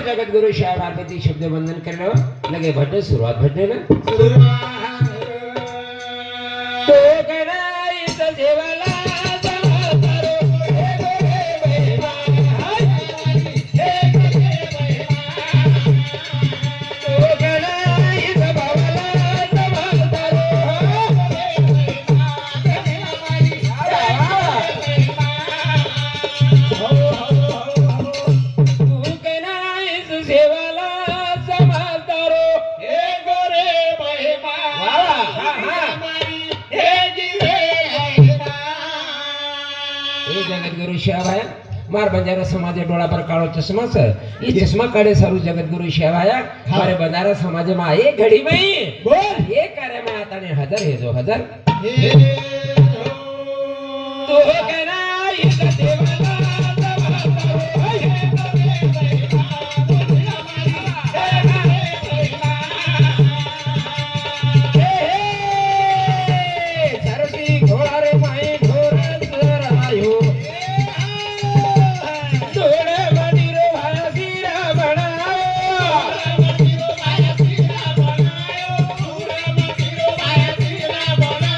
जगद्गुरु शाह पार्वती शब्द वंदन करलो लगे भटे सुरुवात भटे ना तो करायच देवाला जमादारो हे गोरे महिमा हे गोरे महिमा तो करायच भावाला जमादारो जगद्गुरु शिवाया मार बंजारा समाज डोळा पर काळो चश्मा सर ये चश्मा काढे सारू जगद्गुरु शिवाया मारे बंजारा समाज में एक घड़ी में बोल ये कार्य में आता ने हजार है जो हजार तो